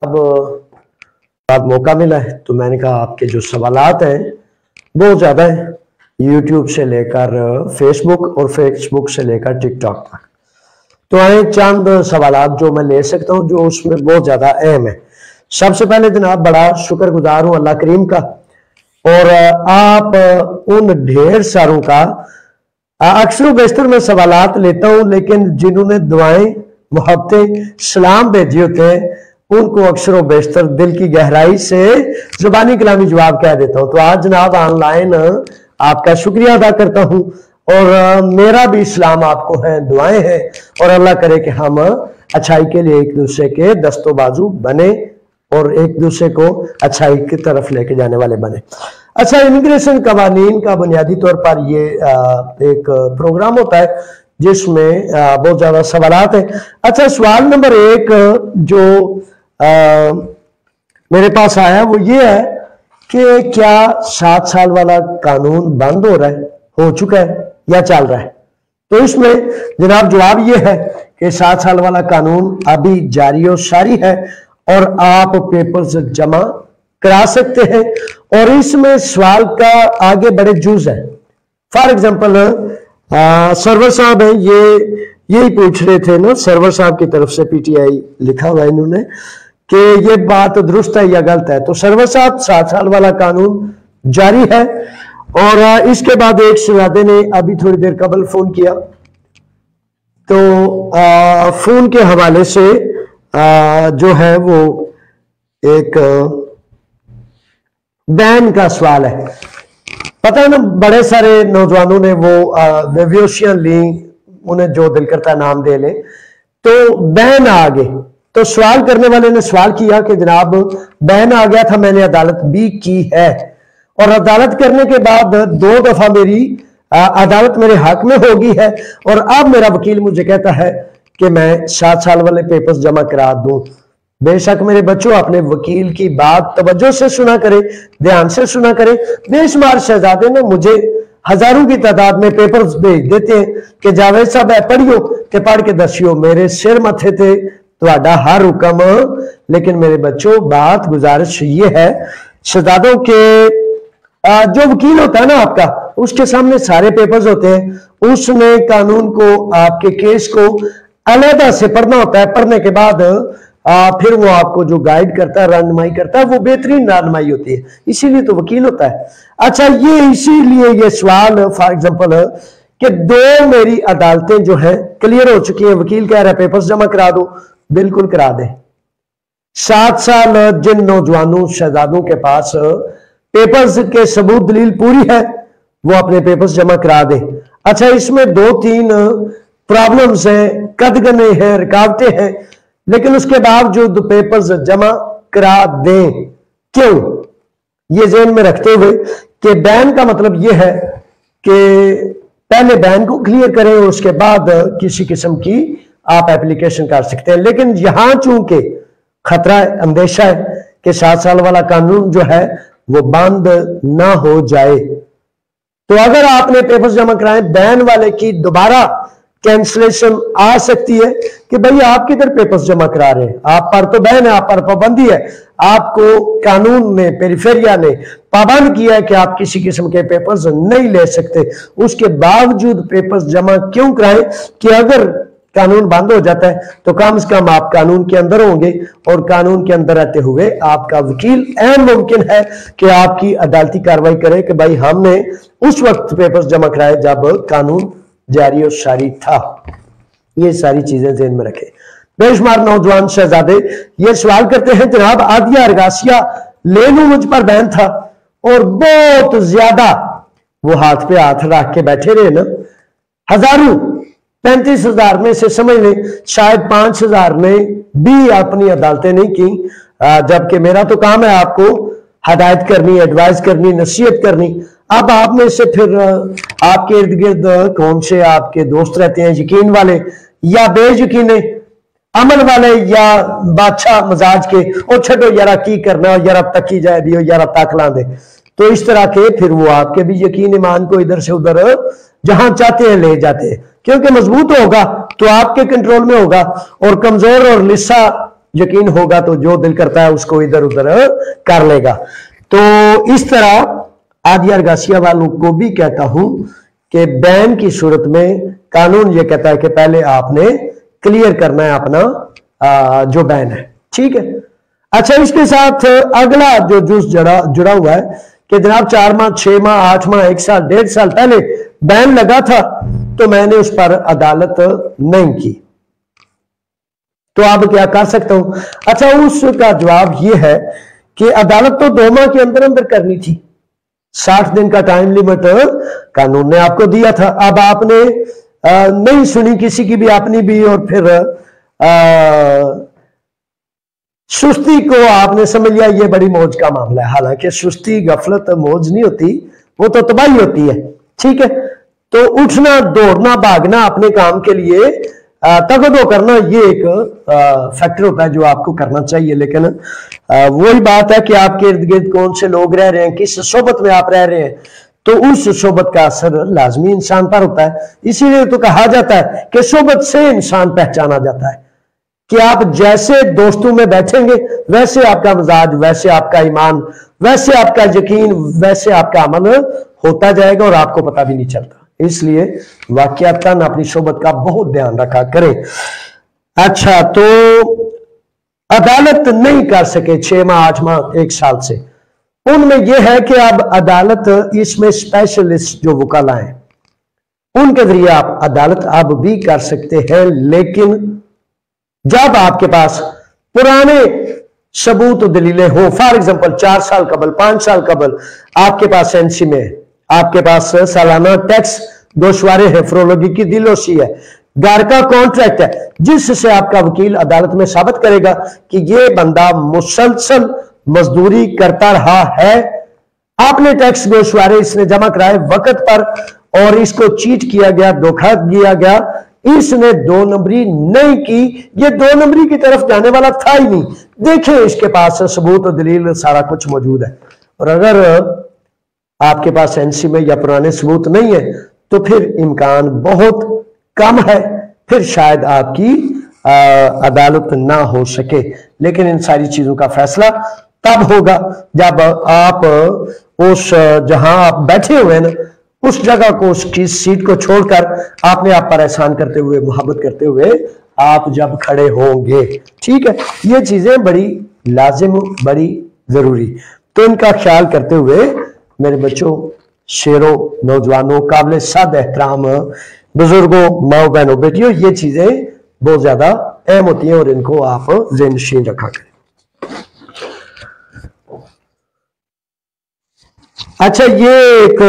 अब बाद मौका मिला है तो मैंने कहा आपके जो सवालात हैं बहुत ज़्यादा है, यूट्यूब से लेकर फेसबुक और फेसबुक से लेकर टिकटॉक तक। तो आए चंद सवालात जो मैं ले सकता हूं जो उसमें बहुत ज़्यादा अहम है। सबसे पहले जनाब बड़ा शुक्रगुजार हूं अल्लाह करीम का, और आप उन ढेर सारों का अक्सर बेशतर मैं सवालात लेता हूं, लेकिन जिन्होंने दुआएं मोहब्बतें सलाम भेजी होते हैं उनको अक्सर बेशतर दिल की गहराई से जुबानी कलामी जवाब कह देता हूं। तो आज जनाब ऑनलाइन आपका शुक्रिया अदा करता हूं, और मेरा भी इस्लाम आपको है, दुआएं हैं, और अल्लाह करे कि हम अच्छाई के लिए एक दूसरे के दस्तो बाजू बने और एक दूसरे को अच्छाई की तरफ लेके जाने वाले बने। अच्छा, इमिग्रेशन कवानीन का बुनियादी तौर पर ये एक प्रोग्राम होता है जिसमें बहुत ज्यादा सवालात है। अच्छा, सवाल नंबर 1 जो मेरे पास आया वो ये है कि क्या 7 साल वाला कानून बंद हो रहा है, हो चुका है या चल रहा है? तो इसमें जनाब जवाब ये है कि 7 साल वाला कानून अभी जारी और सारी है और आप पेपर्स जमा करा सकते हैं, और इसमें सवाल का आगे बड़े जुज है। फॉर एग्जांपल सरवर साहब हैं, ये यही पूछ रहे थे ना, सरवर साहब की तरफ से पीटीआई लिखा हुआ है इन्होंने कि ये बात दुरुस्त है या गलत है। तो सरवर साहब 7 साल वाला कानून जारी है, और इसके बाद एक शहजादे ने अभी थोड़ी देर कबल फोन किया, तो फोन के हवाले से जो है वो एक बैन का सवाल है। पता है ना, बड़े सारे नौजवानों ने वो वेवियोशियन ली, उन्हें जो दिल करता नाम दे ले, तो बैन आ गए। तो सवाल करने वाले ने सवाल किया कि जनाब बैन आ गया था, मैंने अदालत भी की है, और अदालत करने के बाद 2 दफा मेरी अदालत मेरे हक में हो गई है, और अब मेरा वकील मुझे कहता है कि मैं 7 साल वाले पेपर्स जमा करा दूं। बेशक मेरे बच्चों अपने वकील की बात तवज्जो से सुना करें, ध्यान से सुना करें। बेशुमार शहजादे ने मुझे हजारों की तादाद में पेपर्स भेज देते हैं कि जावेद साहब है पढ़ियो, कि पढ़ के दसियो, मेरे सिर मथे थे ਤੁਹਾਡਾ हर हुक्म। लेकिन मेरे बच्चों बात गुजारिश ये है, शहजादों के जो वकील होता है ना आपका, उसके सामने सारे पेपर्स होते हैं, उसने कानून को आपके केस को अलहदा से पढ़ना होता है। पढ़ने के बाद फिर वो आपको जो गाइड करता है, रहनुमाई करता है, वो बेहतरीन रहनुमाई होती है, इसीलिए तो वकील होता है। अच्छा, ये इसीलिए ये सवाल फॉर एग्जांपल कि 2 मेरी अदालतें जो है क्लियर हो चुकी हैं, वकील कह रहा है पेपर्स जमा करा दो, बिल्कुल करा दे। 7 साल जिन नौजवानों शहजादों के पास पेपर्स के सबूत दलील पूरी है वो अपने पेपर्स जमा करा दे। अच्छा, इसमें 2-3 प्रॉब्लम्स हैं, कदगने हैं, रुकावटें हैं, लेकिन उसके बावजूद पेपर्स जमा करा दें। क्यों? ये ज़हन में रखते हुए कि बैन का मतलब यह है कि पहले बैन को क्लियर करें और उसके बाद किसी किस्म की आप एप्लीकेशन कर सकते हैं। लेकिन यहां चूंकि खतरा है, अंदेशा है कि 7 साल वाला कानून जो है वो बंद ना हो जाए, तो अगर आपने पेपर्स जमा कराए, बैन वाले की दोबारा कैंसलेशन आ सकती है कि भाई आप किधर पेपर्स जमा करा रहे हैं, आप पर तो बैन है, आप पर पाबंदी है, आपको कानून ने, पेरिफेरिया ने पाबंद किया है कि आप किसी किस्म के पेपर्स नहीं ले सकते। उसके बावजूद पेपर्स जमा क्यों कराएं कि अगर कानून बंद हो जाता है तो कम से कम आप कानून के अंदर होंगे, और कानून के अंदर रहते हुए आपका वकील अहम मुमकिन है कि आपकी अदालती कार्रवाई करे कि भाई हमने उस वक्त पेपर्स जमा कराए जब कानून जारी और सारी था। ये सारी चीजें ज़हन में रखें। बेशुमार नौजवान शहजादे ये सवाल करते हैं, जनाब आदिया अरगासिया ले लूं, मुझ पर बैन था, और बहुत ज्यादा वो हाथ पे हाथ रख के बैठे रहे ना, हजारों 35,000 में से समझ लें शायद 5,000 ने भी अपनी अदालतें नहीं की, जबकि मेरा तो काम है आपको हदायत करनी, एडवाइस करनी, नसीहत करनी। अब आप में से फिर आपके इर्द गिर्द कौन से आपके दोस्त रहते हैं, यकीन वाले या बेयकीने, अमल वाले या बादशाह मजाज के, और छो यारा की करना, यारा तकी जाए दियो, यारा तक ला दे। तो इस तरह के फिर वो आपके भी यकीन ईमान को इधर से उधर जहां चाहते हैं ले जाते हैं, क्योंकि मजबूत होगा तो आपके कंट्रोल में होगा, और कमजोर और लिस्सा यकीन होगा तो जो दिल करता है उसको इधर उधर कर लेगा। तो इस तरह आदिया अरगासिया वालों को भी कहता हूं कि बैन की सूरत में कानून ये कहता है कि पहले आपने क्लियर करना है अपना जो बैन है, ठीक है। अच्छा, इसके साथ अगला जो जुज जुड़ा हुआ है कि जनाब 4 माह 6 माह 8 माह 1 साल 1.5 साल पहले बैन लगा था तो मैंने उस पर अदालत नहीं की, तो अब क्या कर सकता हूं? अच्छा, उसका जवाब यह है कि अदालत तो 2 माह के अंदर अंदर करनी थी, 60 दिन का टाइम लिमिट कानून ने आपको दिया था। अब आपने नहीं सुनी किसी की भी, अपनी भी, और फिर सुस्ती को आपने समझ लिया ये बड़ी मौज का मामला है। हालांकि सुस्ती गफलत मौज नहीं होती, वो तो तबाही होती है, ठीक है। तो उठना दौड़ना भागना अपने काम के लिए तगदो करना, ये एक फैक्टर होता है जो आपको करना चाहिए। लेकिन वही बात है कि आपके इर्द गिर्द कौन से लोग रह रहे हैं, किस सोबत में आप रह रहे हैं, तो उस सोबत का असर लाजमी इंसान पर होता है। इसीलिए तो कहा जाता है कि सोबत से इंसान पहचाना जाता है, कि आप जैसे दोस्तों में बैठेंगे वैसे आपका मिजाज, वैसे आपका ईमान, वैसे आपका यकीन, वैसे आपका अमल होता जाएगा और आपको पता भी नहीं चलता। इसलिए वाकयातन अपनी सोबत का बहुत ध्यान रखा करें। अच्छा, तो अदालत नहीं कर सके 6 माह 8 माह 1 साल से, उनमें यह है कि अब अदालत इसमें स्पेशलिस्ट जो वकाला हैं उनके जरिए आप अदालत अब भी कर सकते हैं। लेकिन जब आपके पास पुराने सबूत दलीलें हो, फॉर एग्जांपल 4 साल कबल 5 साल कबल आपके पास एनसी में, आपके पास सालाना टैक्स गोशवारे है, फ्रोलॉजी की दिलोसी है, घर का कॉन्ट्रैक्ट है, जिससे आपका वकील अदालत में साबित करेगा कि ये बंदा मुसलसल मजदूरी करता रहा है, आपने टैक्स गोशवारे इसने जमा कराए वक्त पर और इसको चीट किया गया, धोखा दिया गया, इसने 2 नंबरी नहीं की, ये 2 नंबरी की तरफ जाने वाला था ही नहीं। देखें, इसके पास सबूत और दलील सारा कुछ मौजूद है। और अगर आपके पास एनसी में या पुराने सबूत नहीं है तो फिर इम्कान बहुत कम है, फिर शायद आपकी अदालत ना हो सके। लेकिन इन सारी चीजों का फैसला तब होगा जब आप उस जहां आप बैठे हुए हैं ना, उस जगह को, उसकी सीट को छोड़कर आपने आप पर एहसान करते हुए, मोहब्बत करते हुए आप जब खड़े होंगे, ठीक है। ये चीजें बड़ी लाजिम, बड़ी जरूरी, तो इनका ख्याल करते हुए मेरे बच्चों, शेरों, नौजवानों, काबिल सद एहतराम बुजुर्गों, माओ बहनों, बेटियों, ये चीजें बहुत ज्यादा अहम होती हैं और इनको आप ज़हन-नशीन रखा करें। अच्छा, ये एक